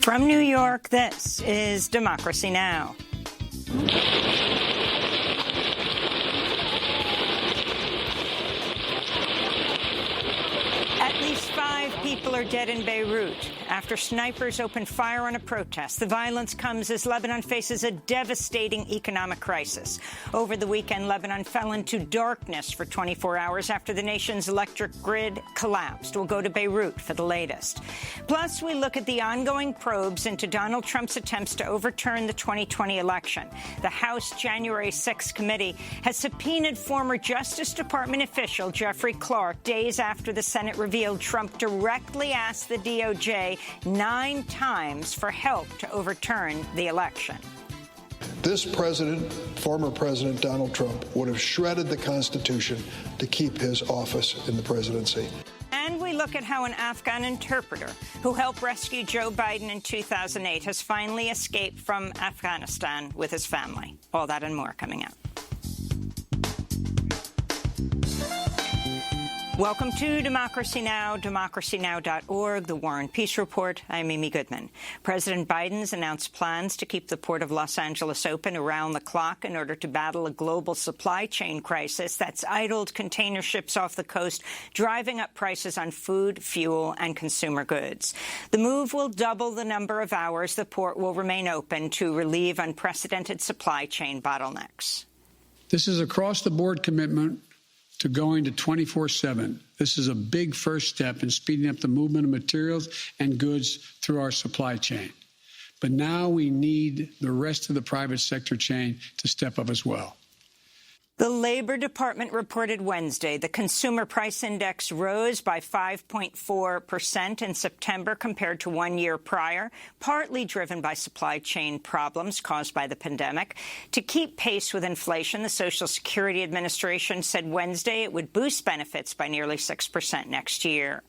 From New York, this is Democracy Now! At least 5 people are dead in Beirut after snipers opened fire on a protest. The violence comes as Lebanon faces a devastating economic crisis. Over the weekend, Lebanon fell into darkness for 24 hours after the nation's electric grid collapsed. We'll go to Beirut for the latest. Plus, we look at the ongoing probes into Donald Trump's attempts to overturn the 2020 election. The House January 6th committee has subpoenaed former Justice Department official Jeffrey Clark days after the Senate revealed Trump directly asked the DOJ 9 times for help to overturn the election. This president, former President Donald Trump, would have shredded the Constitution to keep his office in the presidency. And we look at how an Afghan interpreter who helped rescue Joe Biden in 2008 has finally escaped from Afghanistan with his family. All that and more coming up. Welcome to Democracy Now!, democracynow.org, the War and Peace Report. I'm Amy Goodman. President Biden's announced plans to keep the Port of Los Angeles open around the clock in order to battle a global supply chain crisis that's idled container ships off the coast, driving up prices on food, fuel, and consumer goods. The move will double the number of hours the port will remain open to relieve unprecedented supply chain bottlenecks. This is across-the-board commitment to going to 24/7. This is a big first step in speeding up the movement of materials and goods through our supply chain. But now we need the rest of the private sector chain to step up as well. The Labor Department reported Wednesday the Consumer Price Index rose by 5.4% in September compared to 1 year prior, partly driven by supply chain problems caused by the pandemic. To keep pace with inflation, the Social Security Administration said Wednesday it would boost benefits by nearly 6% next year.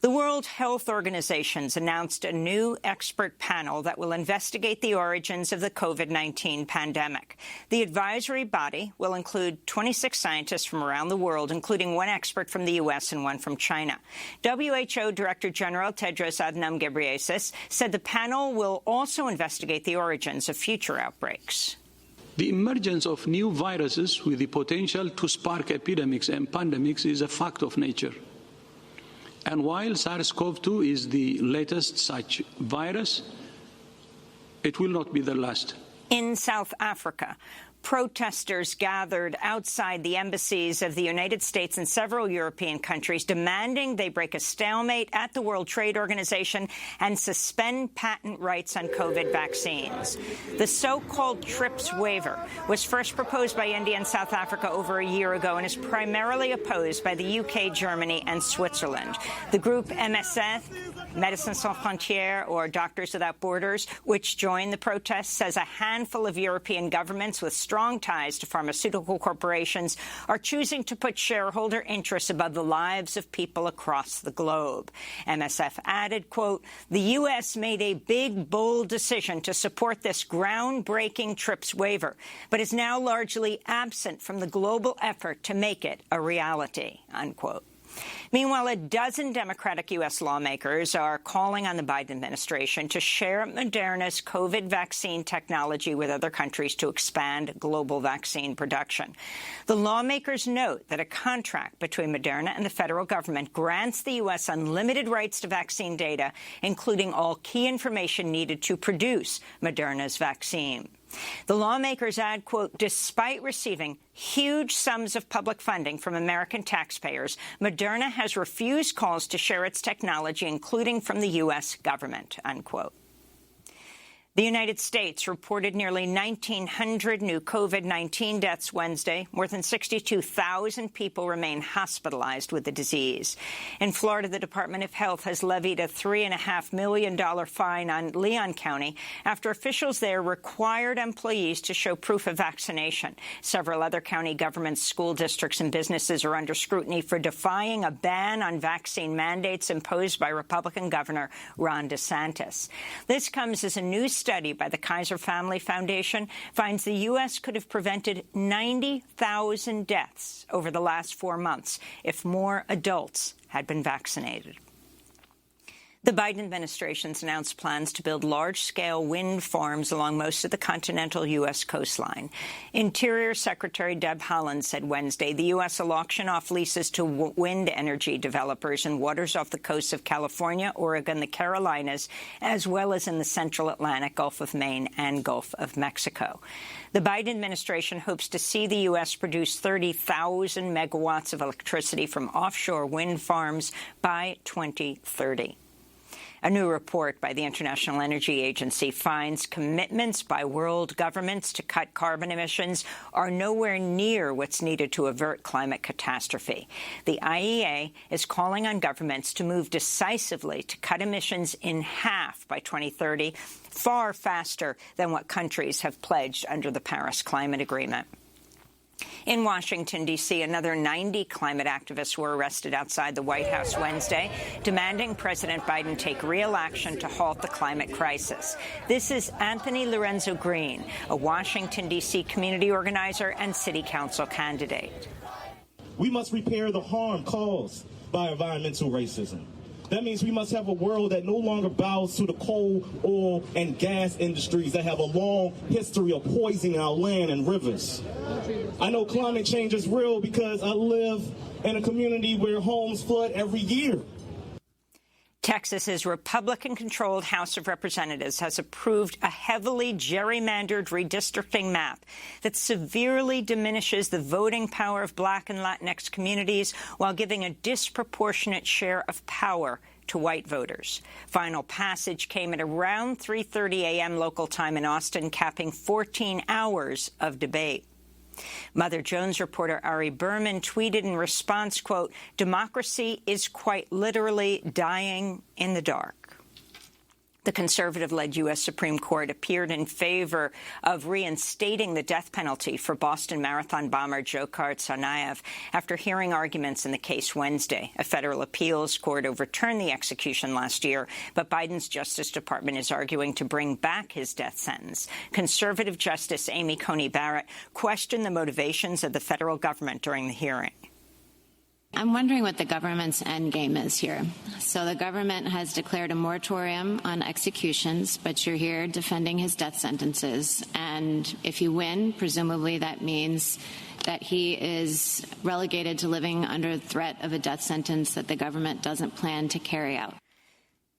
The World Health Organization's announced a new expert panel that will investigate the origins of the COVID-19 pandemic. The advisory body will include 26 scientists from around the world, including 1 expert from the U.S. and 1 from China. WHO Director General Tedros Adhanom Ghebreyesus said the panel will also investigate the origins of future outbreaks. The emergence of new viruses with the potential to spark epidemics and pandemics is a fact of nature. And while SARS-CoV-2 is the latest such virus, it will not be the last. In South Africa, protesters gathered outside the embassies of the United States and several European countries, demanding they break a stalemate at the World Trade Organization and suspend patent rights on COVID vaccines. The so-called TRIPS waiver was first proposed by India and South Africa over a year ago and is primarily opposed by the UK, Germany, and Switzerland. The group MSF, Médecins Sans Frontières, or Doctors Without Borders, which joined the protests, says a handful of European governments with strong ties to pharmaceutical corporations are choosing to put shareholder interests above the lives of people across the globe. MSF added, quote, the U.S. made a big, bold decision to support this groundbreaking TRIPS waiver, but is now largely absent from the global effort to make it a reality, unquote. Meanwhile, a dozen Democratic U.S. lawmakers are calling on the Biden administration to share Moderna's COVID vaccine technology with other countries to expand global vaccine production. The lawmakers note that a contract between Moderna and the federal government grants the U.S. unlimited rights to vaccine data, including all key information needed to produce Moderna's vaccine. The lawmakers add, quote, despite receiving huge sums of public funding from American taxpayers, Moderna has refused calls to share its technology, including from the U.S. government, unquote. The United States reported nearly 1,900 new COVID-19 deaths Wednesday. More than 62,000 people remain hospitalized with the disease. In Florida, the Department of Health has levied a $3.5 million fine on Leon County after officials there required employees to show proof of vaccination. Several other county governments, school districts, and businesses are under scrutiny for defying a ban on vaccine mandates imposed by Republican Governor Ron DeSantis. This comes as a new study by the Kaiser Family Foundation finds the U.S. could have prevented 90,000 deaths over the last 4 months if more adults had been vaccinated. The Biden administration's announced plans to build large-scale wind farms along most of the continental U.S. coastline. Interior Secretary Deb Haaland said Wednesday the U.S. will auction off leases to wind energy developers in waters off the coasts of California, Oregon, the Carolinas, as well as in the central Atlantic, Gulf of Maine, and Gulf of Mexico. The Biden administration hopes to see the U.S. produce 30,000 megawatts of electricity from offshore wind farms by 2030. A new report by the International Energy Agency finds commitments by world governments to cut carbon emissions are nowhere near what's needed to avert climate catastrophe. The IEA is calling on governments to move decisively to cut emissions in half by 2030, far faster than what countries have pledged under the Paris Climate Agreement. In Washington, D.C., another 90 climate activists were arrested outside the White House Wednesday, demanding President Biden take real action to halt the climate crisis. This is Anthony Lorenzo Green, a Washington, D.C. community organizer and city council candidate. We must repair the harm caused by environmental racism. That means we must have a world that no longer bows to the coal, oil, and gas industries that have a long history of poisoning our land and rivers. I know climate change is real because I live in a community where homes flood every year. Texas's Republican-controlled House of Representatives has approved a heavily gerrymandered redistricting map that severely diminishes the voting power of Black and Latinx communities while giving a disproportionate share of power to white voters. Final passage came at around 3:30 a.m. local time in Austin, capping 14 hours of debate. Mother Jones reporter Ari Berman tweeted in response, quote, "Democracy is quite literally dying in the dark." The conservative-led U.S. Supreme Court appeared in favor of reinstating the death penalty for Boston Marathon bomber Dzhokhar Tsarnaev after hearing arguments in the case Wednesday. A federal appeals court overturned the execution last year, but Biden's Justice Department is arguing to bring back his death sentence. Conservative Justice Amy Coney Barrett questioned the motivations of the federal government during the hearing. I'm wondering what the government's end game is here. So the government has declared a moratorium on executions, but you're here defending his death sentences. And if you win, presumably that means that he is relegated to living under the threat of a death sentence that the government doesn't plan to carry out.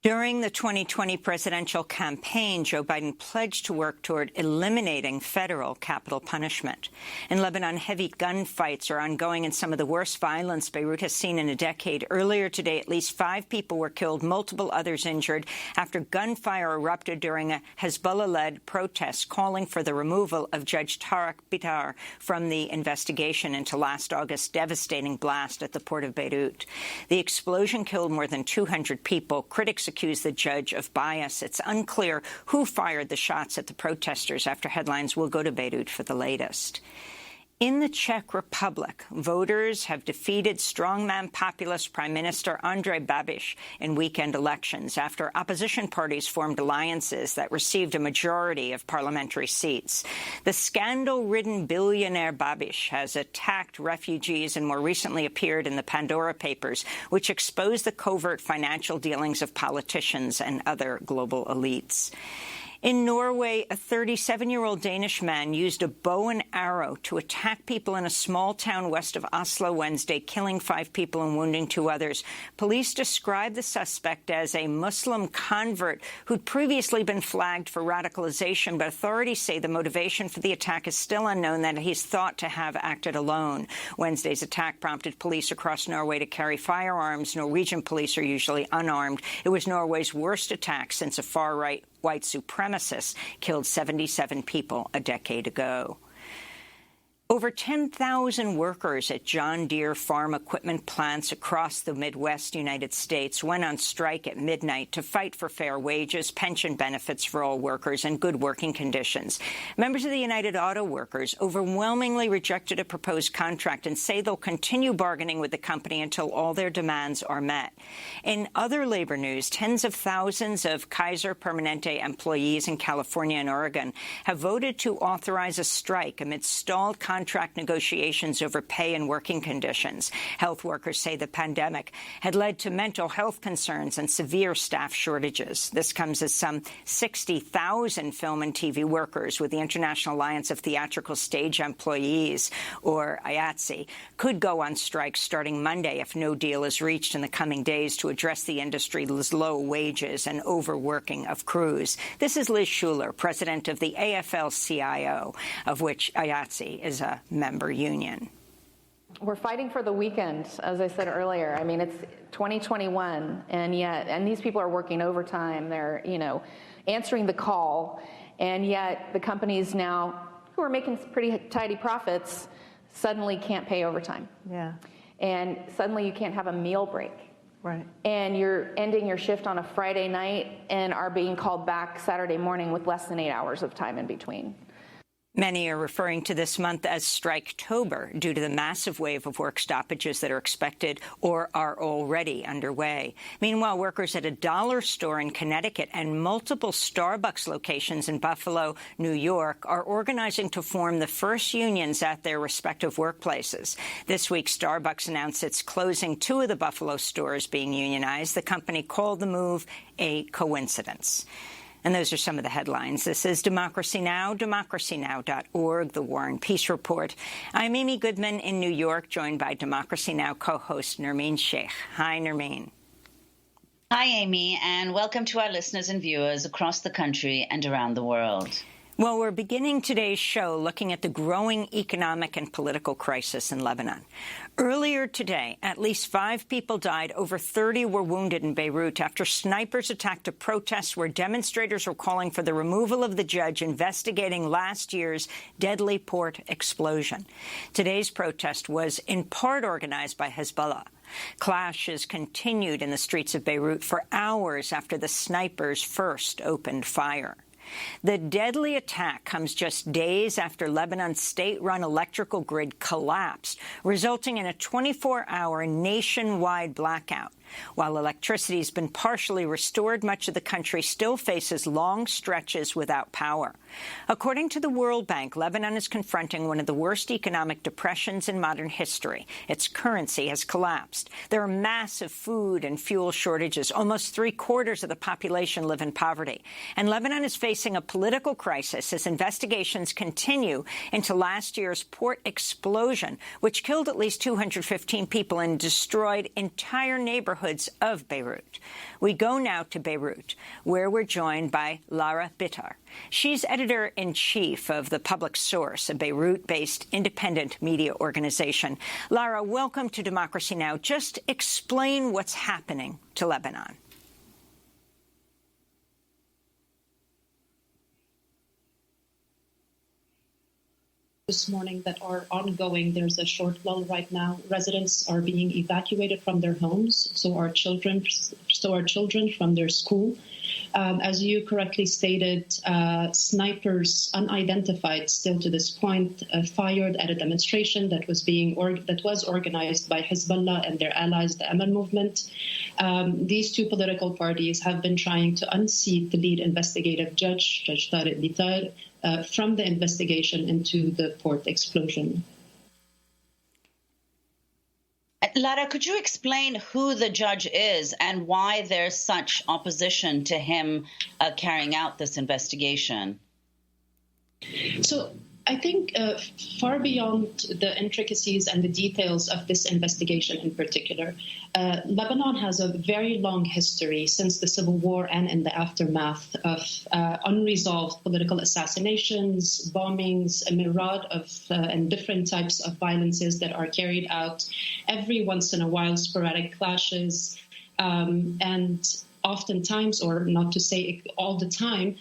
During the 2020 presidential campaign, Joe Biden pledged to work toward eliminating federal capital punishment. In Lebanon, heavy gunfights are ongoing and some of the worst violence Beirut has seen in a decade. Earlier today, at least 5 people were killed, multiple others injured, after gunfire erupted during a Hezbollah-led protest calling for the removal of Judge Tarek Bitar from the investigation into last August's devastating blast at the port of Beirut. The explosion killed more than 200 people. Critics accused the judge of bias. It's unclear who fired the shots at the protesters after headlines will go to Beirut for the latest. In the Czech Republic, voters have defeated strongman populist Prime Minister Andrej Babiš in weekend elections after opposition parties formed alliances that received a majority of parliamentary seats. The scandal-ridden billionaire Babiš has attacked refugees and more recently appeared in the Pandora Papers, which exposed the covert financial dealings of politicians and other global elites. In Norway, a 37-year-old Danish man used a bow and arrow to attack people in a small town west of Oslo Wednesday, killing 5 people and wounding 2 others. Police described the suspect as a Muslim convert who'd previously been flagged for radicalization, but authorities say the motivation for the attack is still unknown, that he's thought to have acted alone. Wednesday's attack prompted police across Norway to carry firearms. Norwegian police are usually unarmed. It was Norway's worst attack since a far-right white supremacists killed 77 people a decade ago. Over 10,000 workers at John Deere farm equipment plants across the Midwest United States went on strike at midnight to fight for fair wages, pension benefits for all workers, and good working conditions. Members of the United Auto Workers overwhelmingly rejected a proposed contract and say they'll continue bargaining with the company until all their demands are met. In other labor news, tens of thousands of Kaiser Permanente employees in California and Oregon have voted to authorize a strike amid stalled contract contract negotiations over pay and working conditions. Health workers say the pandemic had led to mental health concerns and severe staff shortages. This comes as some 60,000 film and TV workers with the International Alliance of Theatrical Stage Employees, or IATSE, could go on strike starting Monday if no deal is reached in the coming days to address the industry's low wages and overworking of crews. This is Liz Schuler, president of the AFL-CIO, of which IATSE is a member union. We're fighting for the weekend, as I said earlier. I mean, it's 2021, and these people are working overtime. They're, answering the call, and yet the companies now who are making pretty tidy profits suddenly can't pay overtime. Yeah. And suddenly you can't have a meal break. Right. And you're ending your shift on a Friday night and are being called back Saturday morning with less than 8 hours of time in between. Many are referring to this month as Striketober due to the massive wave of work stoppages that are expected or are already underway. Meanwhile, workers at a dollar store in Connecticut and multiple Starbucks locations in Buffalo, New York, are organizing to form the first unions at their respective workplaces. This week, Starbucks announced it's closing 2 of the Buffalo stores being unionized. The company called the move a coincidence. And those are some of the headlines. This is Democracy Now!, democracynow.org, The War and Peace Report. I'm Amy Goodman in New York, joined by Democracy Now! Co-host Nermeen Sheikh. Hi, Nermeen. Hi, Amy, and welcome to our listeners and viewers across the country and around the world. Well, we're beginning today's show looking at the growing economic and political crisis in Lebanon. Earlier today, at least 5 people died, over 30 were wounded in Beirut after snipers attacked a protest where demonstrators were calling for the removal of the judge investigating last year's deadly port explosion. Today's protest was in part organized by Hezbollah. Clashes continued in the streets of Beirut for hours after the snipers first opened fire. The deadly attack comes just days after Lebanon's state-run electrical grid collapsed, resulting in a 24-hour nationwide blackout. While electricity has been partially restored, much of the country still faces long stretches without power. According to the World Bank, Lebanon is confronting one of the worst economic depressions in modern history. Its currency has collapsed. There are massive food and fuel shortages. Almost 3/4 of the population live in poverty. And Lebanon is facing a political crisis as investigations continue into last year's port explosion, which killed at least 215 people and destroyed entire neighborhoods of Beirut. We go now to Beirut, where we're joined by Lara Bitar. She's editor-in-chief of The Public Source, a Beirut-based independent media organization. Lara, welcome to Democracy Now! Just explain what's happening to Lebanon. This morning that are ongoing. There's a short lull right now. Residents are being evacuated from their homes, so are children from their school. As you correctly stated, snipers, unidentified still to this point, fired at a demonstration that was organized by Hezbollah and their allies, the Amal movement. These 2 political parties have been trying to unseat the lead investigative judge, Judge Tariq Bitar, from the investigation into the port explosion. Lara, could you explain who the judge is and why there's such opposition to him carrying out this investigation? So I think far beyond the intricacies and the details of this investigation in particular, Lebanon has a very long history since the Civil War and in the aftermath of unresolved political assassinations, bombings, a myriad of and different types of violences that are carried out every once in a while, sporadic clashes, and oftentimes, or not to say all the time,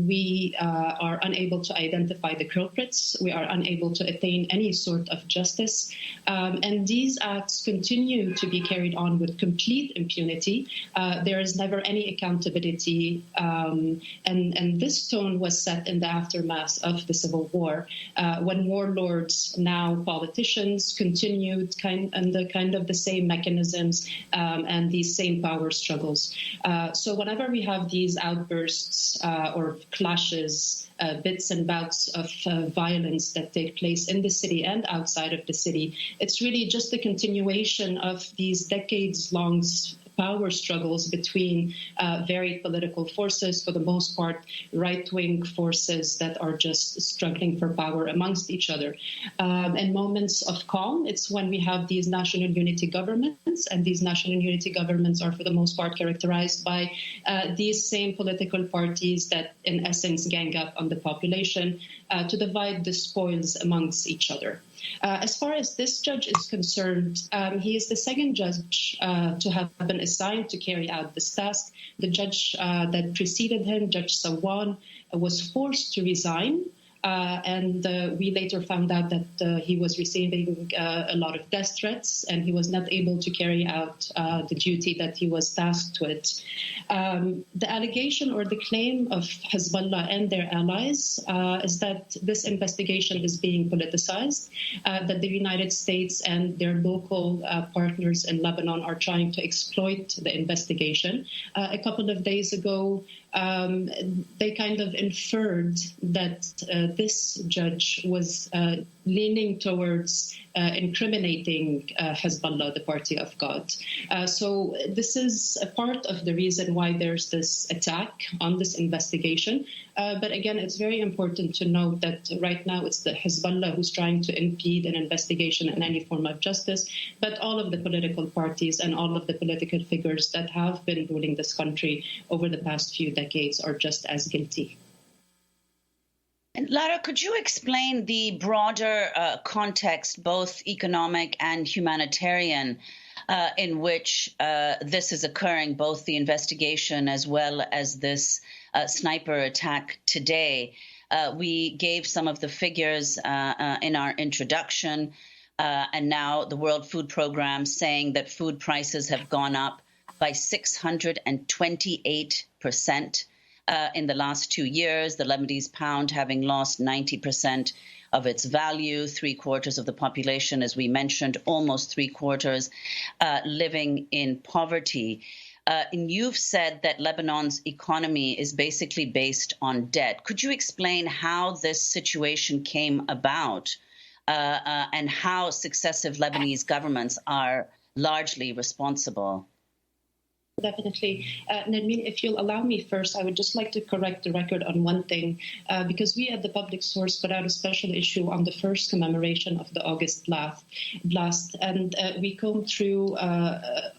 we are unable to identify the culprits. We are unable to attain any sort of justice. And these acts continue to be carried on with complete impunity. There is never any accountability. And this tone was set in the aftermath of the Civil War, when warlords, now politicians, continued kind of the same mechanisms and these same power struggles. So whenever we have these outbursts or clashes, bits and bouts of violence that take place in the city and outside of the city, it's really just a continuation of these decades-long power struggles between varied political forces, for the most part right-wing forces that are just struggling for power amongst each other. In moments of calm, it's when we have these national unity governments, and these national unity governments are for the most part characterized by these same political parties that in essence gang up on the population to divide the spoils amongst each other. As far as this judge is concerned, he is the second judge to have been assigned to carry out this task. The judge that preceded him, Judge Sawan, was forced to resign. And we later found out that he was receiving a lot of death threats, and he was not able to carry out the duty that he was tasked with. The allegation or the claim of Hezbollah and their allies is that this investigation is being politicized, that the United States and their local partners in Lebanon are trying to exploit the investigation. A couple of days ago, they kind of inferred that this judge was leaning towards incriminating Hezbollah, the Party of God. So this is a part of the reason why there's this attack on this investigation. But again, it's very important to note that right now it's the Hezbollah who's trying to impede an investigation and any form of justice, but all of the political parties and all of the political figures that have been ruling this country over the past few decades are just as guilty. And Lara, could you explain the broader context, both economic and humanitarian, in which this is occurring, both the investigation as well as this sniper attack today? We gave some of the figures in our introduction, and now the World Food Programme saying that food prices have gone up by 628%. In the last 2 years, the Lebanese pound having lost 90% of its value, 3/4 of the population, as we mentioned, almost 3/4 living in poverty. And you've said that Lebanon's economy is basically based on debt. Could you explain how this situation came about and how successive Lebanese governments are largely responsible? Definitely. Nermeen, if you'll allow me first, I would just like to correct the record on one thing, because we at the Public Source put out a special issue on the first commemoration of the August blast, and we combed through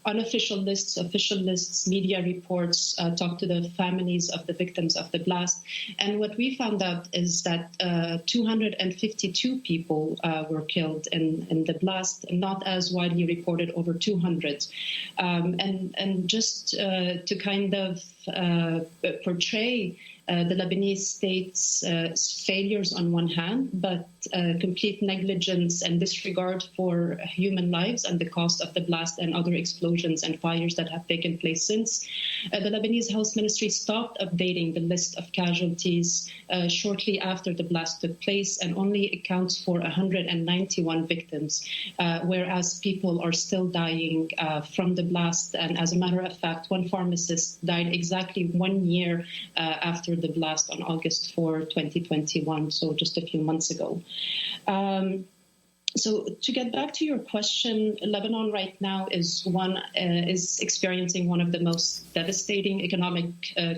unofficial lists, official lists, media reports, talked to the families of the victims of the blast, and what we found out is that 252 people were killed in the blast, not as widely reported, over 200. And just to kind of portray the Lebanese state's failures on one hand, but complete negligence and disregard for human lives and the cost of the blast and other explosions and fires that have taken place since. The Lebanese Health Ministry stopped updating the list of casualties shortly after the blast took place and only accounts for 191 victims, whereas people are still dying from the blast. And as a matter of fact, one pharmacist died exactly 1 year after the blast on August 4, 2021, so just a few months ago. So to get back to your question, Lebanon right now is experiencing one of the most devastating economic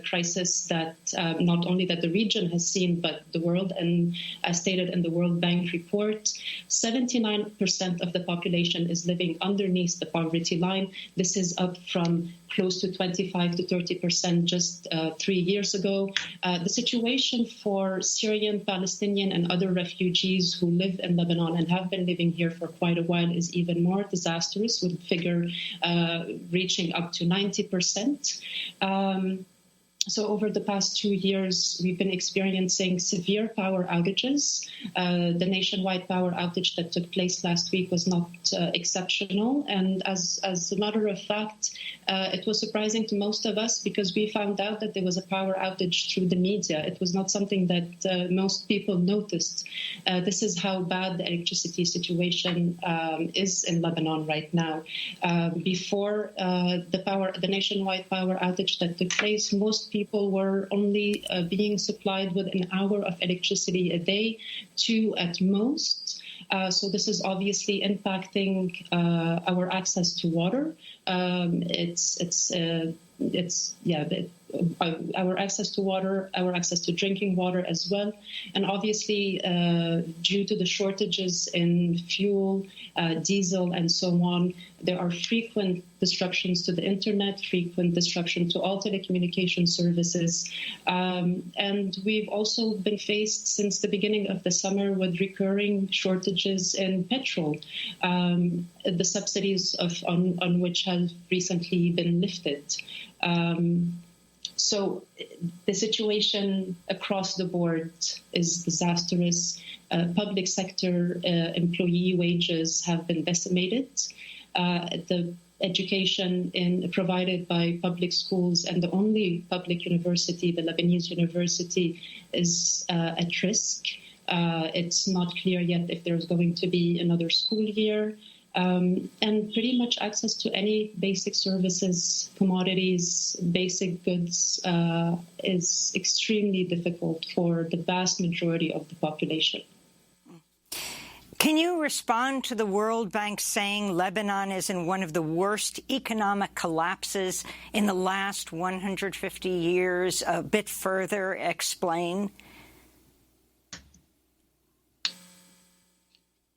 crisis that not only that the region has seen, but the world. And as stated in the World Bank report, 79% of the population is living underneath the poverty line. This is up from close to 25 to 30% just 3 years ago. The situation for Syrian, Palestinian, and other refugees who live in Lebanon and have been living here for quite a while is even more disastrous, with the figure reaching up to 90%. So over the past 2 years, we've been experiencing severe power outages. The nationwide power outage that took place last week was not exceptional. And as a matter of fact, it was surprising to most of us because we found out that there was a power outage through the media. It was not something that most people noticed. This is how bad the electricity situation is in Lebanon right now. Before the nationwide power outage that took place, most people were only being supplied with an hour of electricity a day, 2 at most. So this is obviously impacting our access to water. Our access to water, our access to drinking water as well. And obviously, due to the shortages in fuel, diesel, and so on, there are frequent disruptions to the internet, frequent disruption to all telecommunication services. And we've also been faced since the beginning of the summer with recurring shortages in petrol, the subsidies on which have recently been lifted. So the situation across the board is disastrous. Public sector employee wages have been decimated. The education provided by public schools and the only public university, the Lebanese university, is at risk. It's not clear yet if there's going to be another school year. And pretty much access to any basic services, commodities, basic goods is extremely difficult for the vast majority of the population. Can you respond to the World Bank saying Lebanon is in one of the worst economic collapses in the last 150 years? A bit further explain.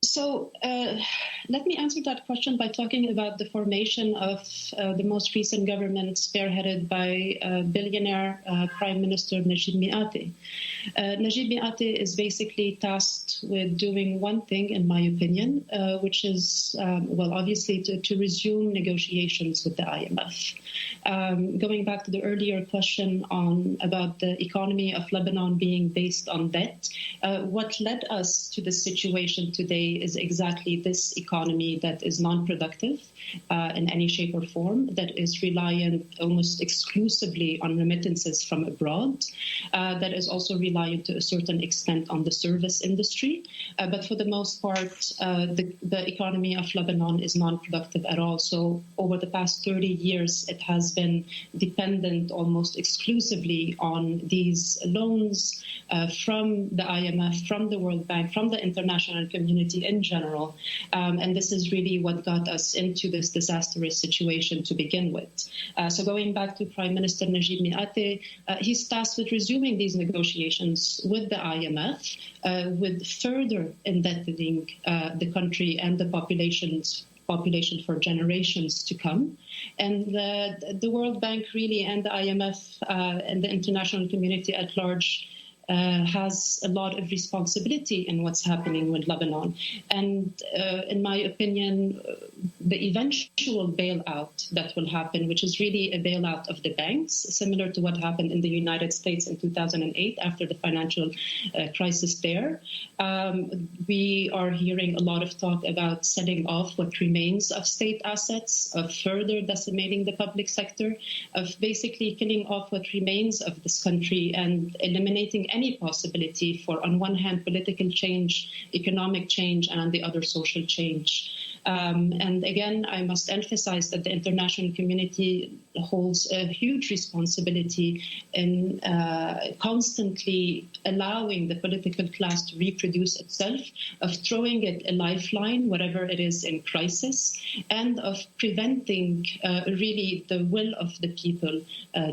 So let me answer that question by talking about the formation of the most recent government spearheaded by billionaire Prime Minister Najib Mikati. Najib Mikati is basically tasked with doing one thing, in my opinion, which is, obviously to resume negotiations with the IMF. Going back to the earlier question about the economy of Lebanon being based on debt, what led us to this situation today is exactly this economy that is non-productive in any shape or form, that is reliant almost exclusively on remittances from abroad, that is also reliant to a certain extent on the service industry. But for the most part, the economy of Lebanon is non-productive at all. So over the past 30 years, it has been dependent almost exclusively on these loans from the IMF, from the World Bank, from the international community in general. And this is really what got us into this disastrous situation to begin with. So going back to Prime Minister Najib Mikati, he's tasked with resuming these negotiations with the IMF, with further indebting the country and the population for generations to come. And the World Bank really and the IMF and the international community at large has a lot of responsibility in what's happening with Lebanon. And in my opinion, the eventual bailout that will happen, which is really a bailout of the banks, similar to what happened in the United States in 2008 after the financial crisis there. We are hearing a lot of talk about selling off what remains of state assets, of further decimating the public sector, of basically killing off what remains of this country and eliminating any possibility for, on one hand, political change, economic change, and on the other, social change. And again, I must emphasize that the international community holds a huge responsibility in constantly allowing the political class to reproduce itself, of throwing it a lifeline, whatever it is in crisis, and of preventing really the will of the people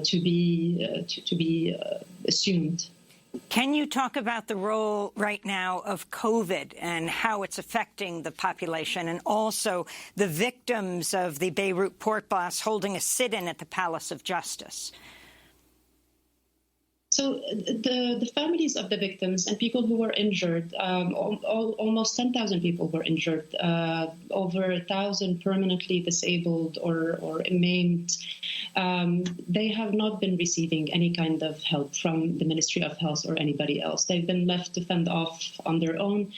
to be assumed. Can you talk about the role right now of COVID and how it's affecting the population, and also the victims of the Beirut port blast holding a sit-in at the Palace of Justice? So the families of the victims and people who were injured, almost 10,000 people were injured, over 1,000 permanently disabled or maimed. They have not been receiving any kind of help from the Ministry of Health or anybody else. They've been left to fend off on their own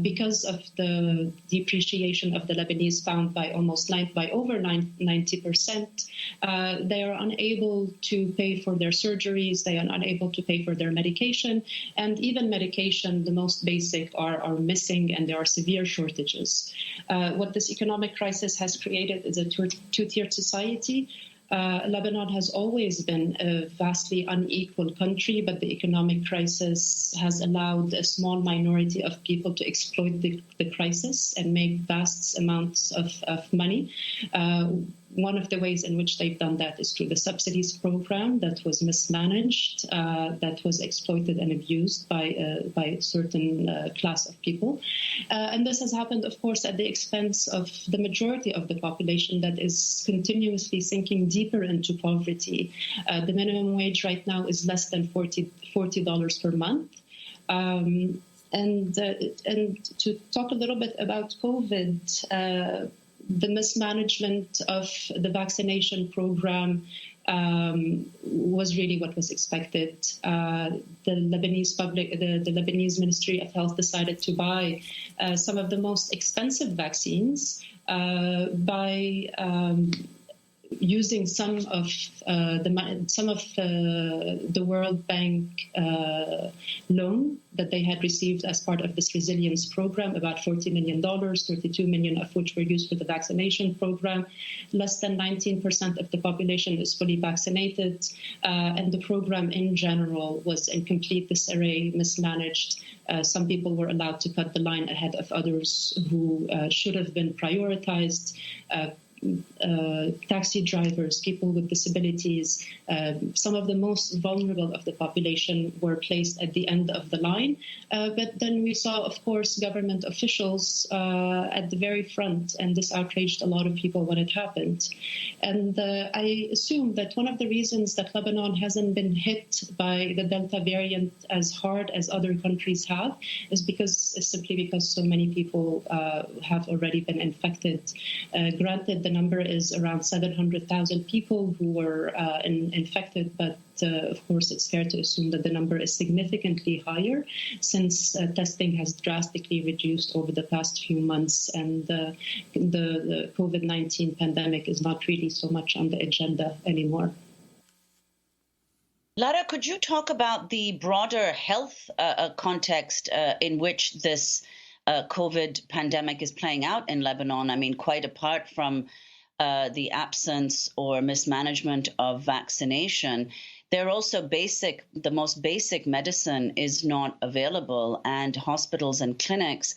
because of the depreciation of the Lebanese pound by over 90%. They are unable to pay for their surgeries. They are unable to pay for their medication. And even medication, the most basic, are missing, and there are severe shortages. What this economic crisis has created is a two-tiered society. Lebanon has always been a vastly unequal country, but the economic crisis has allowed a small minority of people to exploit the crisis and make vast amounts of money. One of the ways in which they've done that is through the subsidies program that was mismanaged, that was exploited and abused by a certain class of people. And this has happened, of course, at the expense of the majority of the population that is continuously sinking deeper into poverty. The minimum wage right now is less than $40 per month. And to talk a little bit about COVID, the mismanagement of the vaccination program was really what was expected. The Lebanese Ministry of Health decided to buy some of the most expensive vaccines by using some of the World Bank loan that they had received as part of this resilience program, about $40 million, $32 million of which were used for the vaccination program. Less than 19% of the population is fully vaccinated, and the program in general was in complete disarray, mismanaged. Some people were allowed to cut the line ahead of others who should have been prioritized. Taxi drivers, people with disabilities, some of the most vulnerable of the population were placed at the end of the line. But then we saw, of course, government officials at the very front, and this outraged a lot of people when it happened. And I assume that one of the reasons that Lebanon hasn't been hit by the Delta variant as hard as other countries have is simply because so many people have already been infected. Granted, the number is around 700,000 people who were infected, but of course, it's fair to assume that the number is significantly higher since testing has drastically reduced over the past few months, and the COVID-19 pandemic is not really so much on the agenda anymore. Lara, could you talk about the broader health context in which this COVID pandemic is playing out in Lebanon? I mean, quite apart from the absence or mismanagement of vaccination, there are also the most basic medicine is not available, and hospitals and clinics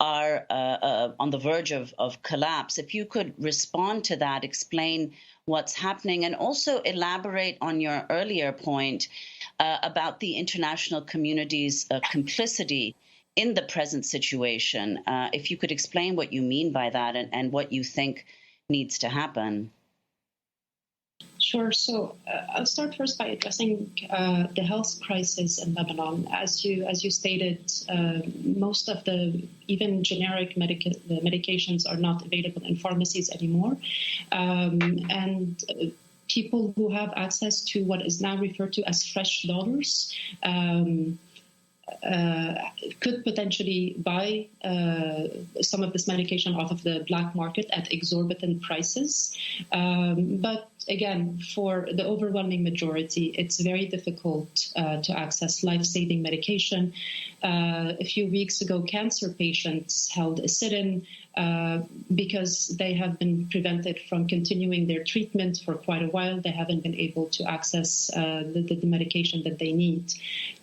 are on the verge of collapse. If you could respond to that, explain what's happening, and also elaborate on your earlier point about the international community's complicity in the present situation. If you could explain what you mean by that and what you think needs to happen. Sure. So I'll start first by addressing the health crisis in Lebanon. As you stated, most of the even generic medications are not available in pharmacies anymore, and people who have access to what is now referred to as fresh dollars could potentially buy some of this medication off of the black market at exorbitant prices. But again, for the overwhelming majority, it's very difficult to access life-saving medication. A few weeks ago, cancer patients held a sit-in because they have been prevented from continuing their treatment for quite a while. They haven't been able to access the medication that they need.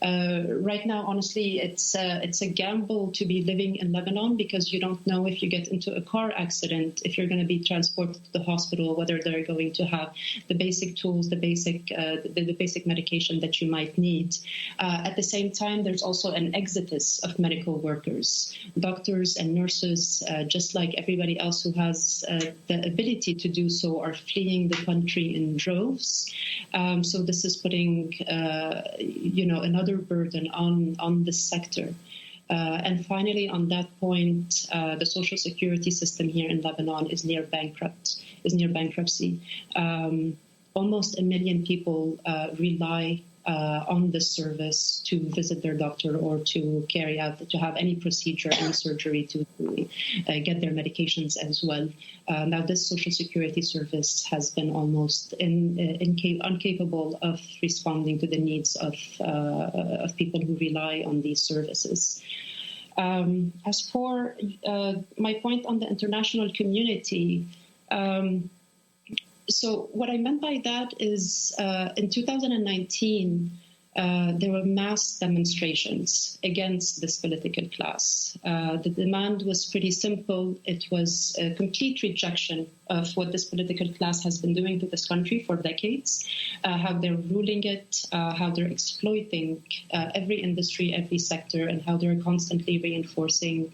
Right now, honestly, it's a gamble to be living in Lebanon because you don't know if you get into a car accident, if you're going to be transported to the hospital, whether they're going to have the basic tools, the basic medication that you might need. At the same time, there's also an exodus of medical workers. Doctors and nurses just just like everybody else who has the ability to do so, are fleeing the country in droves. So this is putting, another burden on this sector. And finally, on that point, the social security system here in Lebanon is near bankruptcy. Almost 1 million people rely on this service to visit their doctor or to have any procedure, any surgery to get their medications as well. Now, this social security service has been almost incapable of responding to the needs of people who rely on these services. As for my point on the international community, so what I meant by that is in 2019, there were mass demonstrations against this political class. The demand was pretty simple. It was a complete rejection of what this political class has been doing to this country for decades, how they're ruling it, how they're exploiting every industry, every sector, and how they're constantly reinforcing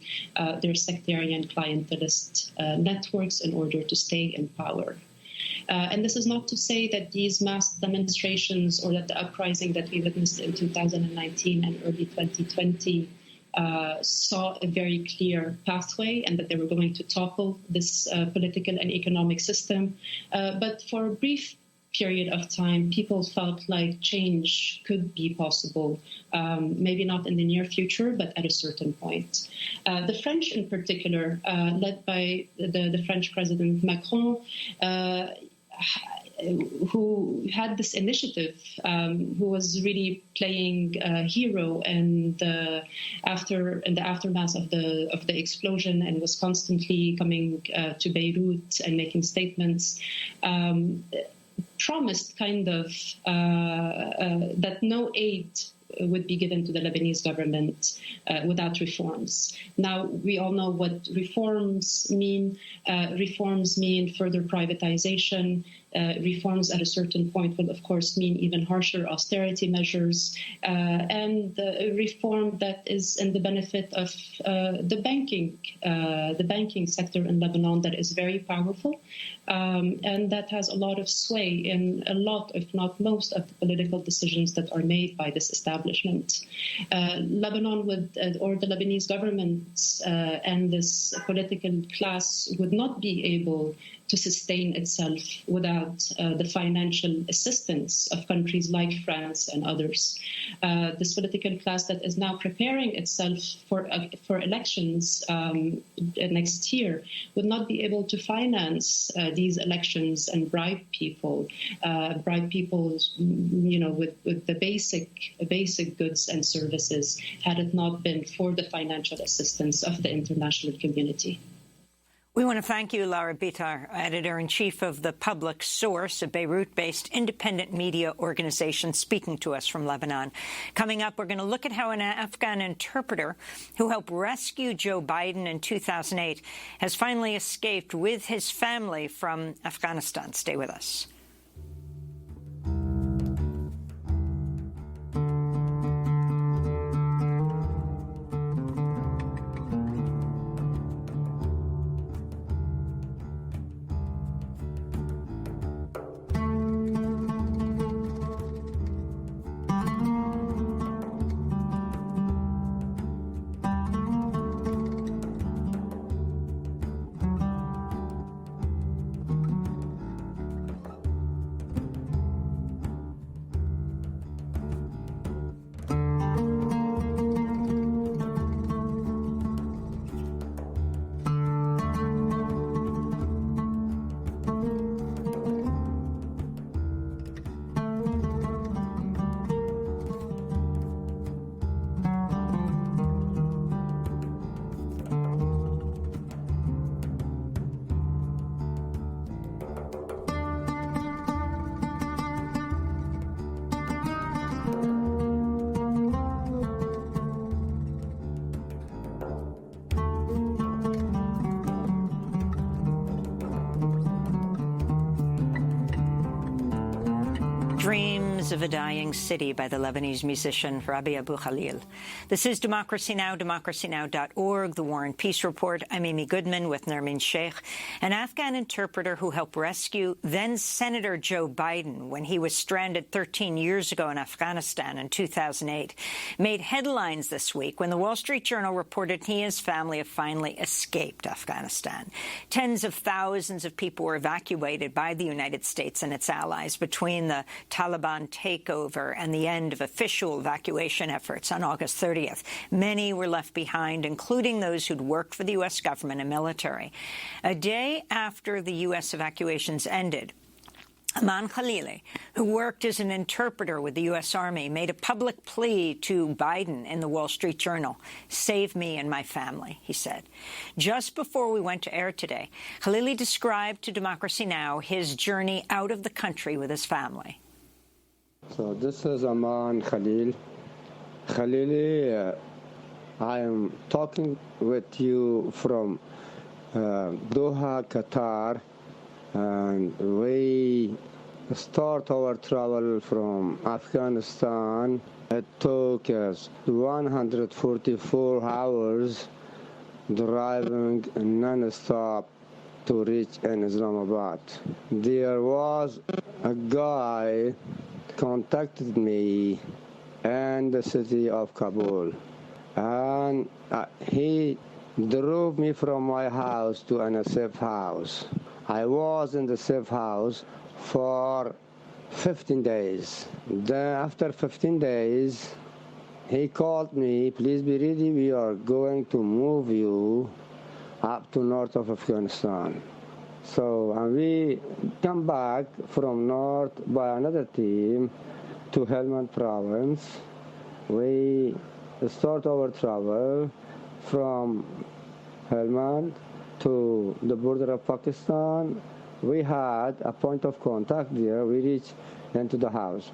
their sectarian clientelist networks in order to stay in power. And this is not to say that these mass demonstrations or that the uprising that we witnessed in 2019 and early 2020 saw a very clear pathway and that they were going to topple this political and economic system. But for a brief period of time, people felt like change could be possible, maybe not in the near future, but at a certain point. The French in particular, led by the French President Macron, who had this initiative, who was really playing hero in the aftermath of the explosion, and was constantly coming to Beirut and making statements, promised kind of that no aid would be given to the Lebanese government without reforms. Now, we all know what reforms mean. Reforms mean further privatization. Reforms at a certain point will, of course, mean even harsher austerity measures, and a reform that is in the benefit of the banking sector in Lebanon, that is very powerful, and that has a lot of sway in a lot, if not most, of the political decisions that are made by this establishment. Lebanon would, or the Lebanese government and this political class would not be able to sustain itself without the financial assistance of countries like France and others. This political class that is now preparing itself for elections next year would not be able to finance these elections and bribe people, with the basic goods and services, had it not been for the financial assistance of the international community. We want to thank you, Lara Bitar, editor-in-chief of The Public Source, a Beirut-based independent media organization, speaking to us from Lebanon. Coming up, we're going to look at how an Afghan interpreter who helped rescue Joe Biden in 2008 has finally escaped with his family from Afghanistan. Stay with us. Words of a Dying City by the Lebanese musician Rabih Abu Khalil. This is Democracy Now!, democracynow.org, the War and Peace Report. I'm Amy Goodman with Nermeen Sheikh, an Afghan interpreter who helped rescue then-Senator Joe Biden when he was stranded 13 years ago in Afghanistan in 2008. Made headlines this week when the Wall Street Journal reported he and his family have finally escaped Afghanistan. Tens of thousands of people were evacuated by the United States and its allies between the Taliban takeover and the end of official evacuation efforts on August 30th. Many were left behind, including those who'd worked for the U.S. government and military. A day after the U.S. evacuations ended, Aman Khalili, who worked as an interpreter with the U.S. Army, made a public plea to Biden in the Wall Street Journal. "Save me and my family," he said. Just before we went to air today, Khalili described to Democracy Now! His journey out of the country with his family. So this is Aman Khalil. Khalili, I am talking with you from Doha, Qatar. And we start our travel from Afghanistan. It took us 144 hours driving non-stop to reach in Islamabad. There was a guy contacted me in the city of Kabul, and he drove me from my house to a safe house. I was in the safe house for 15 days. Then after 15 days, he called me, "Please be ready, we are going to move you up to north of Afghanistan." So we come back from north by another team to Helmand province. We start our travel from Helmand to the border of Pakistan. We had a point of contact there. We reached into the house.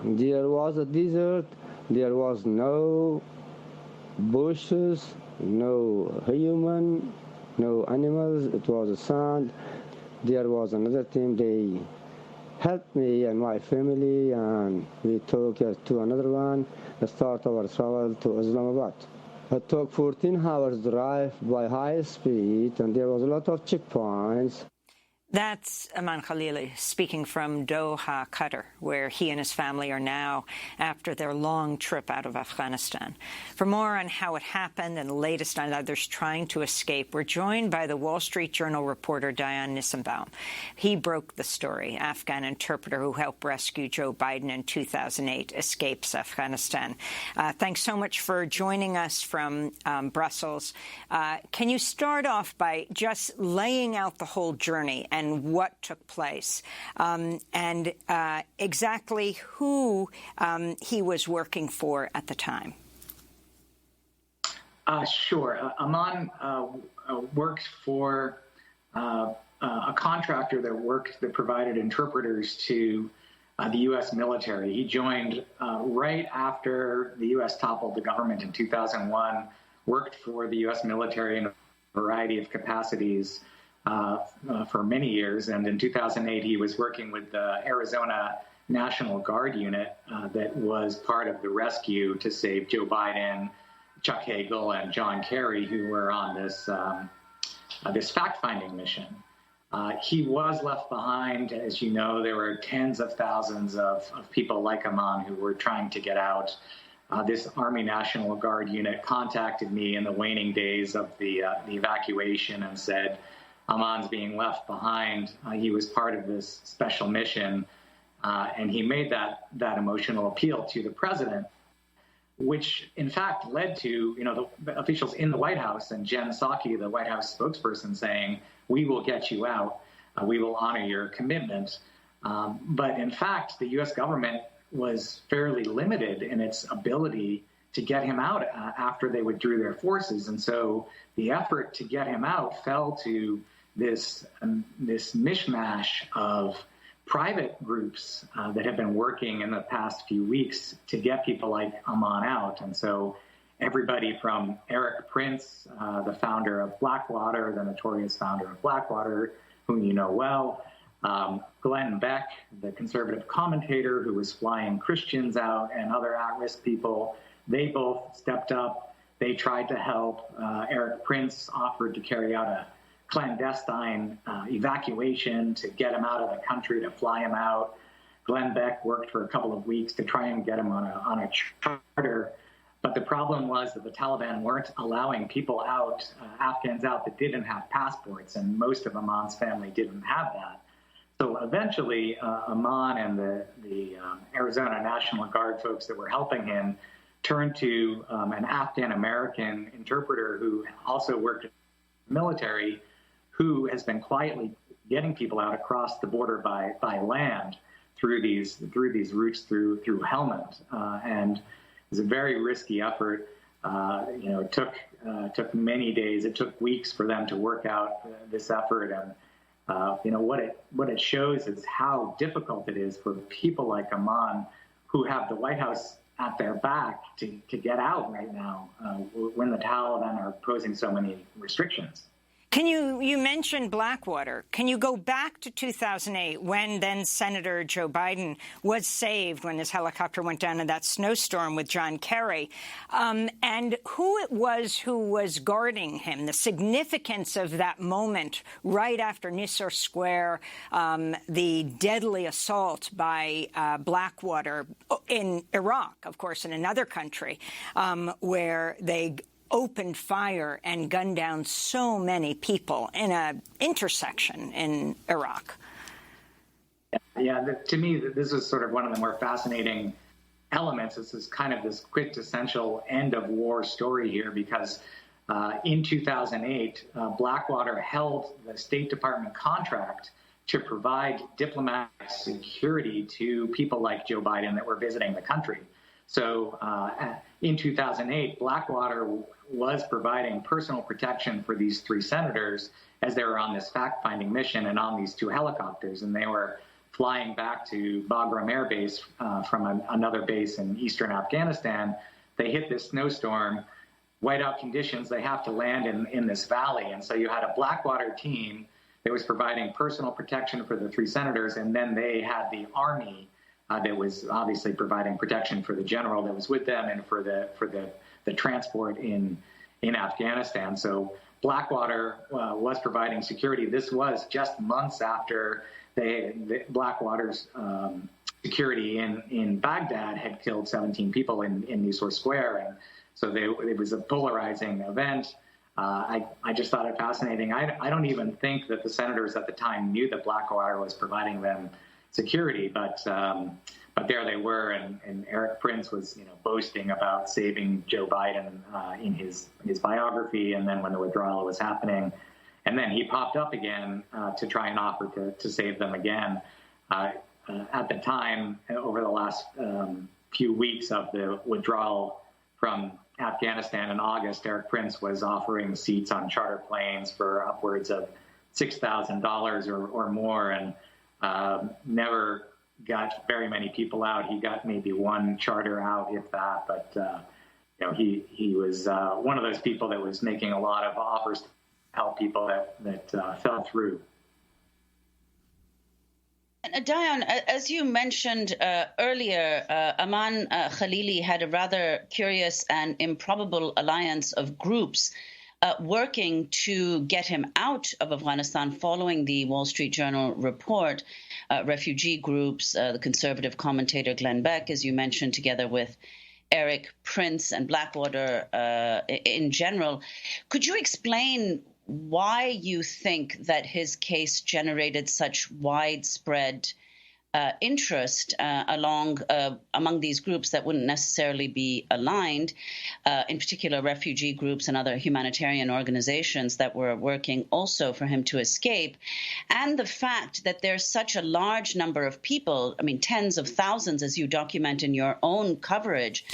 There was a desert. There was no bushes, no human, no animals. It was a sand. There was another team. They helped me and my family, and we took us to another one, start our travel to Islamabad. It took 14 hours drive by high speed, and there was a lot of checkpoints. That's Aman Khalili speaking from Doha, Qatar, where he and his family are now after their long trip out of Afghanistan. For more on how it happened and the latest on others trying to escape, we're joined by the Wall Street Journal reporter Diane Nissenbaum. He broke the story. Afghan interpreter who helped rescue Joe Biden in 2008 escapes Afghanistan. Thanks so much for joining us from Brussels. Can you start off by just laying out the whole journey and what took place, and exactly who he was working for at the time? Sure. Aman worked for a contractor that provided interpreters to the U.S. military. He joined right after the U.S. toppled the government in 2001, worked for the U.S. military in a variety of capacities for many years, and in 2008 he was working with the Arizona National Guard unit that was part of the rescue to save Joe Biden, Chuck Hagel, and John Kerry, who were on this fact-finding mission. He was left behind. As you know, there were tens of thousands of people like Aman who were trying to get out. This Army National Guard unit contacted me in the waning days of the evacuation and said, Aman's being left behind. He was part of this special mission, and he made that emotional appeal to the president, which in fact led to the officials in the White House and Jen Psaki, the White House spokesperson, saying, "We will get you out. We will honor your commitment." But in fact, the U.S. government was fairly limited in its ability to get him out after they withdrew their forces, and so the effort to get him out fell to this mishmash of private groups that have been working in the past few weeks to get people like Aman out. And so everybody from Eric Prince, the founder of Blackwater, the notorious founder of Blackwater, whom you know well, Glenn Beck, the conservative commentator who was flying Christians out and other at-risk people, they both stepped up. They tried to help. Eric Prince offered to carry out a clandestine evacuation to get him out of the country, to fly him out. Glenn Beck worked for a couple of weeks to try and get him on a charter. But the problem was that the Taliban weren't allowing people out, Afghans out that didn't have passports, and most of Aman's family didn't have that. So eventually, Aman and the Arizona National Guard folks that were helping him turned to an Afghan-American interpreter who also worked in the military, who has been quietly getting people out across the border by land through these routes through Helmand, and it was a very risky effort. It took many days. It took weeks for them to work out this effort, and what it shows is how difficult it is for people like Aman, who have the White House at their back, to get out right now when the Taliban are posing so many restrictions. You mentioned Blackwater. Can you go back to 2008 when then Senator Joe Biden was saved when his helicopter went down in that snowstorm with John Kerry, and who it was who was guarding him, the significance of that moment right after Nisour Square, the deadly assault by Blackwater in Iraq, of course, in another country, where they opened fire and gunned down so many people in an intersection in Iraq. Yeah, to me, this is sort of one of the more fascinating elements. This is kind of this quintessential end of war story here, because in 2008, Blackwater held the State Department contract to provide diplomatic security to people like Joe Biden that were visiting the country. So in 2008, Blackwater was providing personal protection for these three senators as they were on this fact-finding mission and on these two helicopters. And they were flying back to Bagram Air Base from another base in eastern Afghanistan. They hit this snowstorm, whiteout conditions. They have to land in this valley. And so you had a Blackwater team that was providing personal protection for the three senators, and then they had the Army that was obviously providing protection for the general that was with them and for the transport in Afghanistan. So Blackwater was providing security. This was just months after Blackwater's security in Baghdad had killed 17 people in Nisour Square, and so it was a polarizing event. I just thought it fascinating. I don't even think that the senators at the time knew that Blackwater was providing them security, but there they were, and Eric Prince was boasting about saving Joe Biden in his biography, and then when the withdrawal was happening, and then he popped up again to try and offer to save them again. At the time, over the last few weeks of the withdrawal from Afghanistan in August, Eric Prince was offering seats on charter planes for upwards of $6,000 or more, and never got very many people out. He got maybe one charter out, if that. But he was one of those people that was making a lot of offers to help people that fell through. Dion, as you mentioned earlier, Aman Khalili had a rather curious and improbable alliance of groups working to get him out of Afghanistan following the Wall Street Journal report. Refugee groups, the conservative commentator Glenn Beck, as you mentioned, together with Eric Prince and Blackwater in general. Could you explain why you think that his case generated such widespread interest among these groups that wouldn't necessarily be aligned, in particular refugee groups and other humanitarian organizations that were working also for him to escape, and the fact that there's such a large number of people, I mean tens of thousands as you document in your own coverage,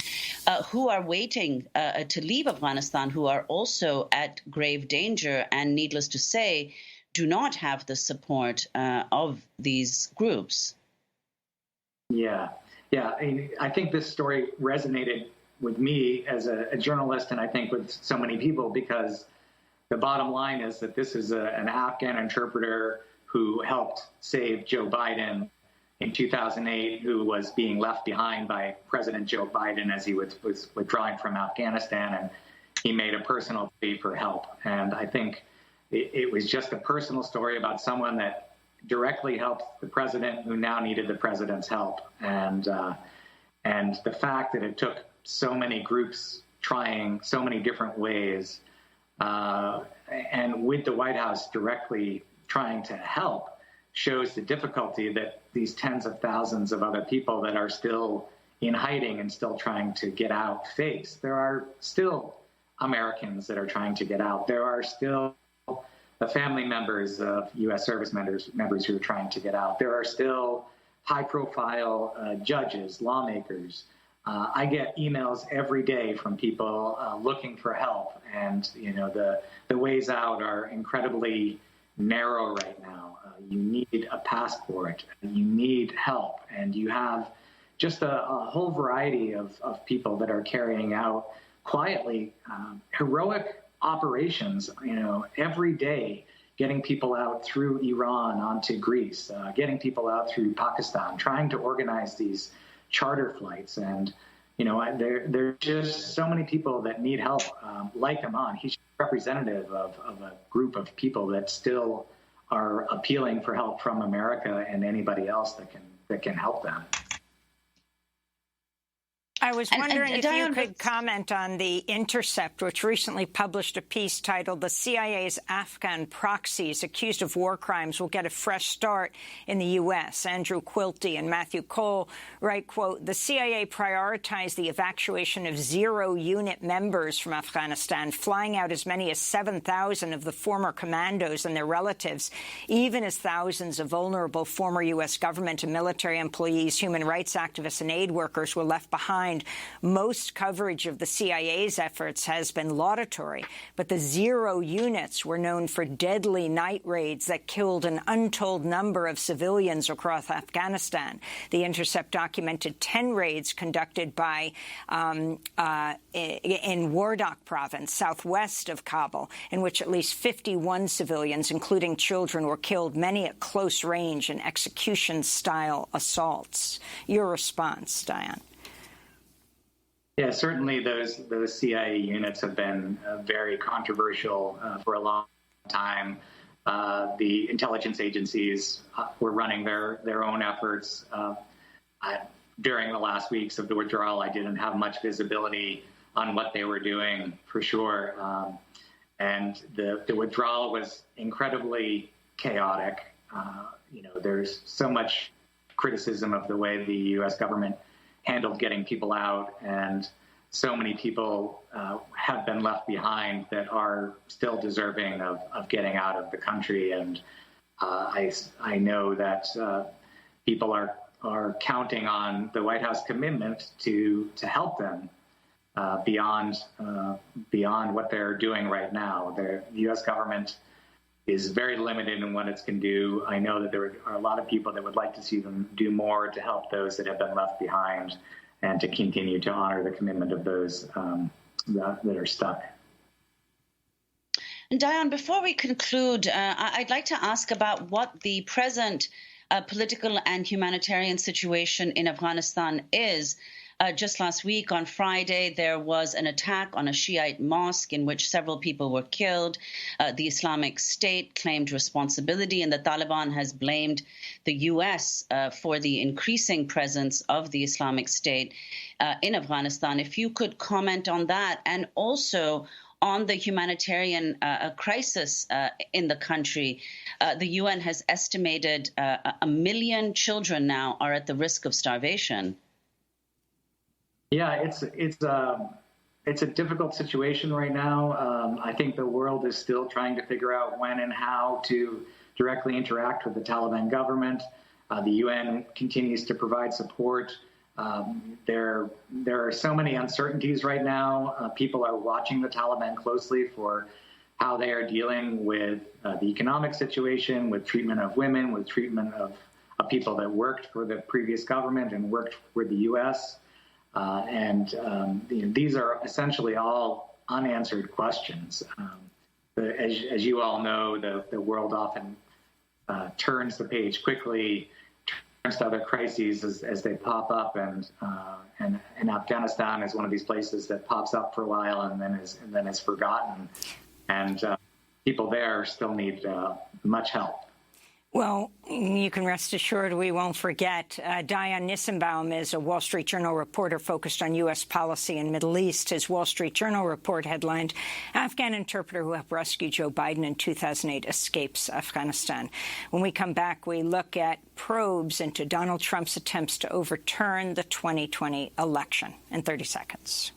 who are waiting to leave Afghanistan, who are also at grave danger and, needless to say, do not have the support of these groups. Yeah. I think this story resonated with me as a journalist, and I think with so many people, because the bottom line is that this is an Afghan interpreter who helped save Joe Biden in 2008, who was being left behind by President Joe Biden as he was withdrawing from Afghanistan, and he made a personal plea for help. And I think it was just a personal story about someone that directly helped the president who now needed the president's help. And the fact that it took so many groups trying so many different ways, and with the White House directly trying to help, shows the difficulty that these tens of thousands of other people that are still in hiding and still trying to get out face. There are still Americans that are trying to get out. There are still the family members of U.S. service members who are trying to get out. There are still high-profile judges, lawmakers. I get emails every day from people looking for help, and the ways out are incredibly narrow right now. You need a passport, you need help, and you have just a whole variety of people that are carrying out quietly heroic operations, every day, getting people out through Iran onto Greece, getting people out through Pakistan, trying to organize these charter flights. And, there are just so many people that need help, like Aman. He's representative of a group of people that still are appealing for help from America and anybody else that can help them. I was wondering if you could comment on The Intercept, which recently published a piece titled "The CIA's Afghan Proxies Accused of War Crimes Will Get a Fresh Start in the U.S." Andrew Quilty and Matthew Cole write, quote, "The CIA prioritized the evacuation of 0 unit members from Afghanistan, flying out as many as 7,000 of the former commandos and their relatives, even as thousands of vulnerable former U.S. government and military employees, human rights activists and aid workers were left behind. Most coverage of the CIA's efforts has been laudatory, but the 0 units were known for deadly night raids that killed an untold number of civilians across Afghanistan. The Intercept documented 10 raids conducted by in Wardak province, southwest of Kabul, in which at least 51 civilians, including children, were killed, many at close range in execution-style assaults. Your response, Diane? Yeah, certainly those CIA units have been very controversial for a long time. The intelligence agencies were running their own efforts. During the last weeks of the withdrawal, I didn't have much visibility on what they were doing, for sure. And the withdrawal was incredibly chaotic. There's so much criticism of the way the U.S. government handled getting people out, and so many people have been left behind that are still deserving of getting out of the country. And I know that people are counting on the White House commitment to help them beyond what they're doing right now. The U.S. government is very limited in what it can do. I know that there are a lot of people that would like to see them do more to help those that have been left behind and to continue to honor the commitment of those that are stuck. And Diane, before we conclude, I'd like to ask about what the present political and humanitarian situation in Afghanistan is. Just last week, on Friday, there was an attack on a Shiite mosque in which several people were killed. The Islamic State claimed responsibility, and the Taliban has blamed the U.S. For the increasing presence of the Islamic State in Afghanistan. If you could comment on that, and also on the humanitarian crisis in the country. The UN has estimated 1 million children now are at the risk of starvation. Yeah, it's a difficult situation right now. I think the world is still trying to figure out when and how to directly interact with the Taliban government. The UN continues to provide support. There are so many uncertainties right now. People are watching the Taliban closely for how they are dealing with the economic situation, with treatment of women, with treatment of people that worked for the previous government and worked for the U.S. These are essentially all unanswered questions. As you all know, the world often turns the page quickly, turns to other crises as they pop up, and Afghanistan is one of these places that pops up for a while and then is forgotten, and people there still need much help. Well, you can rest assured we won't forget. Diane Nissenbaum is a Wall Street Journal reporter focused on U.S. policy and Middle East. His Wall Street Journal report headlined, "Afghan interpreter who helped rescue Joe Biden in 2008 escapes Afghanistan." When we come back, we look at probes into Donald Trump's attempts to overturn the 2020 election in 30 seconds.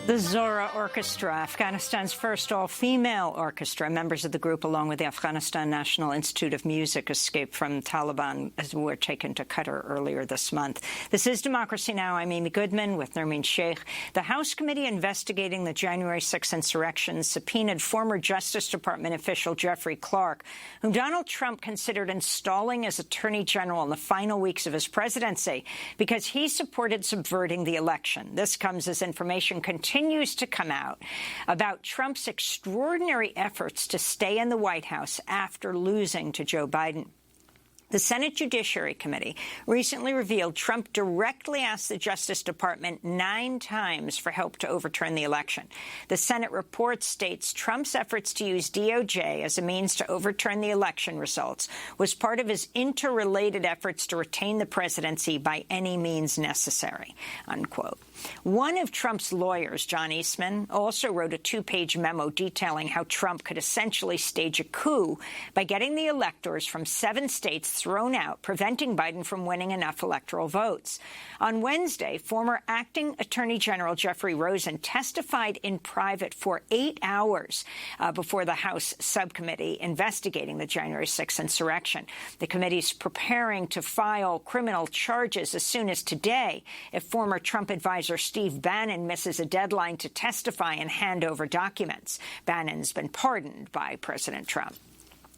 The Zora Orchestra, Afghanistan's first all-female orchestra. Members of the group, along with the Afghanistan National Institute of Music, escaped from Taliban as were taken to Qatar earlier this month. This is Democracy Now! I'm Amy Goodman with Nermeen Sheikh. The House committee investigating the January 6th insurrection subpoenaed former Justice Department official Jeffrey Clark, whom Donald Trump considered installing as Attorney General in the final weeks of his presidency because he supported subverting the election. This comes as information continues to come out about Trump's extraordinary efforts to stay in the White House after losing to Joe Biden. The Senate Judiciary Committee recently revealed Trump directly asked the Justice Department 9 times for help to overturn the election. The Senate report states Trump's efforts to use DOJ as a means to overturn the election results was part of his interrelated efforts to retain the presidency by any means necessary, unquote. One of Trump's lawyers, John Eastman, also wrote a 2-page memo detailing how Trump could essentially stage a coup by getting the electors from 7 states thrown out, preventing Biden from winning enough electoral votes. On Wednesday, former acting Attorney General Jeffrey Rosen testified in private for 8 hours before the House subcommittee investigating the January 6th insurrection. The committee's preparing to file criminal charges as soon as today if former Trump advisor Steve Bannon misses a deadline to testify and hand over documents. Bannon's been pardoned by President Trump.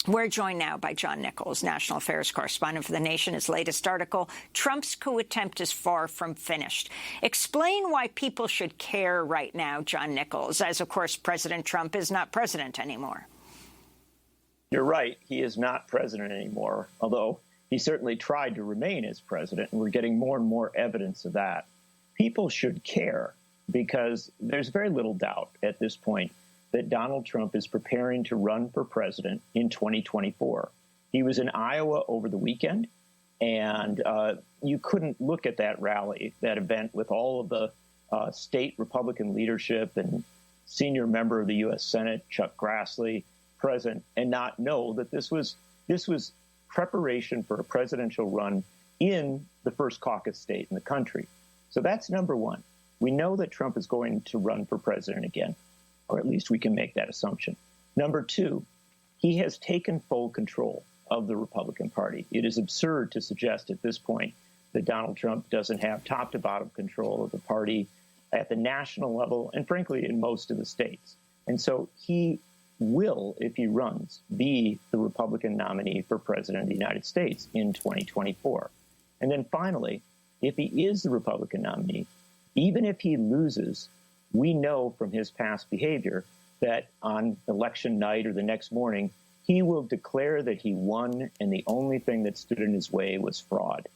We're joined now by John Nichols, national affairs correspondent for The Nation. His latest article, Trump's coup attempt is far from finished. Explain why people should care right now, John Nichols, as, of course, President Trump is not president anymore. You're right. He is not president anymore, although he certainly tried to remain as president, and we're getting more and more evidence of that. People should care because there's very little doubt at this point that Donald Trump is preparing to run for president in 2024. He was in Iowa over the weekend, and you couldn't look at that rally, that event with all of the state Republican leadership and senior member of the U.S. Senate, Chuck Grassley, present, and not know that this was preparation for a presidential run in the first caucus state in the country. So that's number one. We know that Trump is going to run for president again, or at least we can make that assumption. Number two, he has taken full control of the Republican Party. It is absurd to suggest at this point that Donald Trump doesn't have top-to-bottom control of the party at the national level and, frankly, in most of the states. And so he will, if he runs, be the Republican nominee for president of the United States in 2024. And then finally, if he is the Republican nominee, even if he loses, we know from his past behavior that on election night or the next morning, he will declare that he won and the only thing that stood in his way was fraud.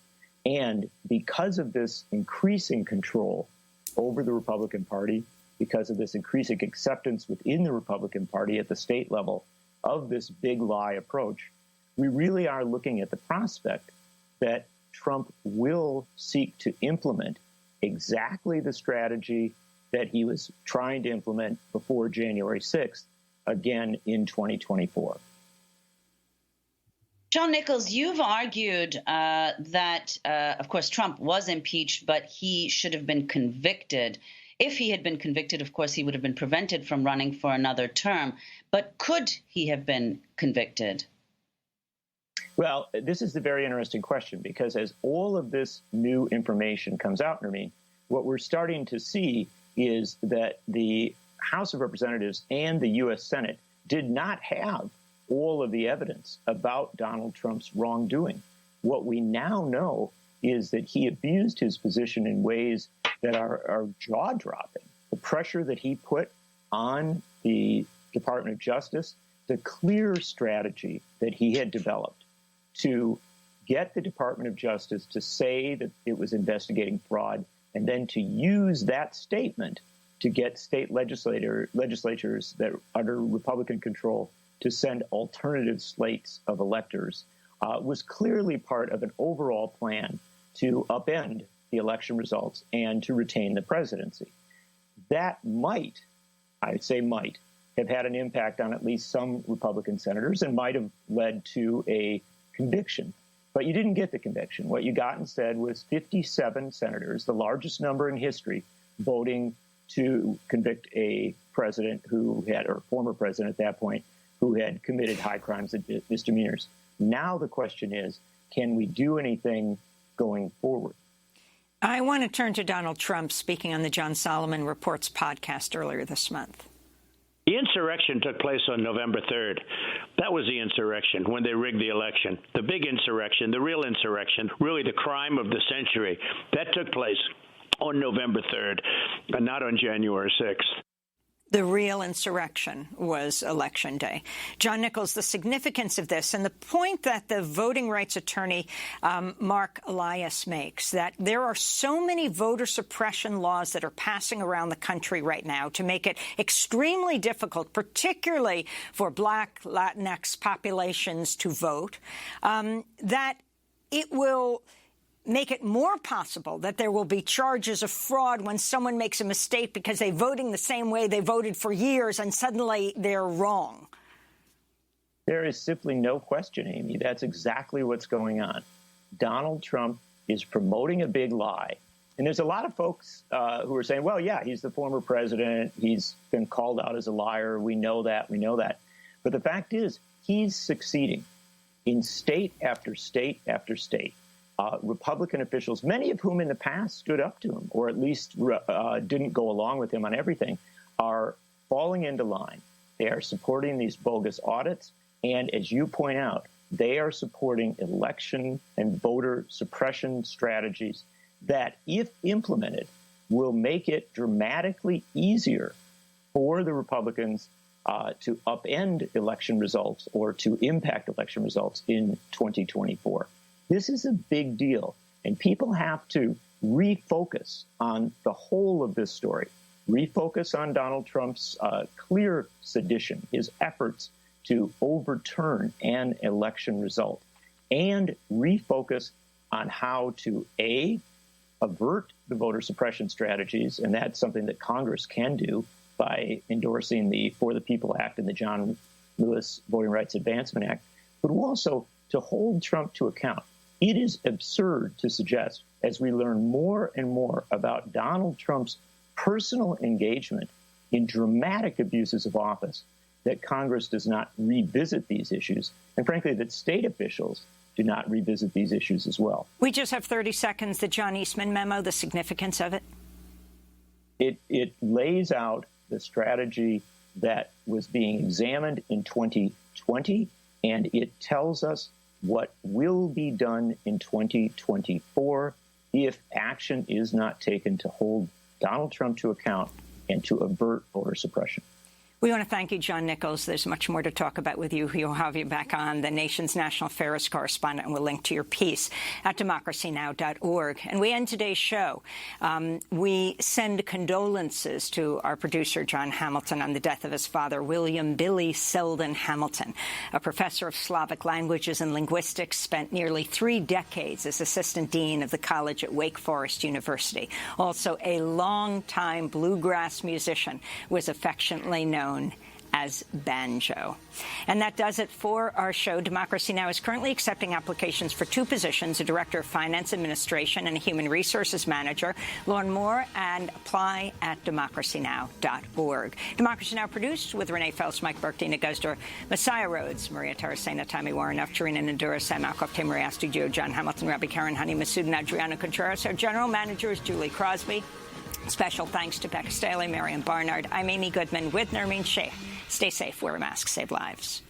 And because of this increasing control over the Republican Party, because of this increasing acceptance within the Republican Party at the state level of this big lie approach, we really are looking at the prospect that Trump will seek to implement exactly the strategy that he was trying to implement before January 6th, again in 2024. John Nichols, you've argued that, of course, Trump was impeached, but he should have been convicted. If he had been convicted, of course, he would have been prevented from running for another term. But could he have been convicted? Well, this is a very interesting question, because as all of this new information comes out, Nermeen, what we're starting to see is that the House of Representatives and the U.S. Senate did not have all of the evidence about Donald Trump's wrongdoing. What we now know is that he abused his position in ways that are jaw-dropping. The pressure that he put on the Department of Justice, the clear strategy that he had developed to get the Department of Justice to say that it was investigating fraud, and then to use that statement to get state legislatures that are under Republican control to send alternative slates of electors, was clearly part of an overall plan to upend the election results and to retain the presidency. That might, I'd say might, have had an impact on at least some Republican senators and might have led to a conviction. But you didn't get the conviction. What you got instead was 57 senators, the largest number in history, voting to convict a president who had, or former president at that point, who had committed high crimes and misdemeanors. Now the question is, can we do anything going forward? I want to turn to Donald Trump speaking on the John Solomon Reports podcast earlier this month. The insurrection took place on November 3rd. That was the insurrection, when they rigged the election. The big insurrection, the real insurrection, really the crime of the century, that took place on November 3rd, and not on January 6th. The real insurrection was Election Day. John Nichols, the significance of this and the point that the voting rights attorney Mark Elias makes, that there are so many voter suppression laws that are passing around the country right now to make it extremely difficult, particularly for Black, Latinx populations to vote, that it will make it more possible that there will be charges of fraud when someone makes a mistake because they're voting the same way they voted for years and suddenly they're wrong. There is simply no question, Amy. That's exactly what's going on. Donald Trump is promoting a big lie. And there's a lot of folks who are saying, well, yeah, he's the former president. He's been called out as a liar. We know that. We know that. But the fact is, he's succeeding in state after state after state. Republican officials, many of whom in the past stood up to him, or at least didn't go along with him on everything, are falling into line. They are supporting these bogus audits. And as you point out, they are supporting election and voter suppression strategies that, if implemented, will make it dramatically easier for the Republicans to upend election results or to impact election results in 2024. This is a big deal, and people have to refocus on the whole of this story, refocus on Donald Trump's clear sedition, his efforts to overturn an election result, and refocus on how to, A, avert the voter suppression strategies, and that's something that Congress can do by endorsing the For the People Act and the John Lewis Voting Rights Advancement Act, but also to hold Trump to account. It is absurd to suggest, as we learn more and more about Donald Trump's personal engagement in dramatic abuses of office, that Congress does not revisit these issues, and frankly, that state officials do not revisit these issues as well. We just have 30 seconds. The John Eastman memo, the significance of it? It lays out the strategy that was being examined in 2020, and it tells us what will be done in 2024 if action is not taken to hold Donald Trump to account and to avert voter suppression. We want to thank you, John Nichols. There's much more to talk about with you. We'll have you back on, the nation's national affairs correspondent, and we'll link to your piece at democracynow.org. And we end today's show. We send condolences to our producer, John Hamilton, on the death of his father, William Billy Selden Hamilton, a professor of Slavic languages and linguistics, spent nearly 3 decades as assistant dean of the college at Wake Forest University. Also a longtime bluegrass musician, was affectionately known as banjo. And that does it for our show. Democracy Now! Is currently accepting applications for 2 positions, a Director of Finance Administration and a Human Resources Manager. Learn more and apply at democracynow.org. Democracy Now! Produced with Renee Phelps, Mike Burke, Dina Guzdor, Messiah Rhodes, Maria Tarasena, Tammy Warren, Tarina Nadura, Sam Alcoff, Tim Maria Studio, John Hamilton, Rabbi Karen, Honey Masood, and Adriana Contreras. Our General Manager is Julie Crosby. Special thanks to Becca Staley, Marion Barnard. I'm Amy Goodman with Nermeen Sheikh. Stay safe, wear a mask, save lives.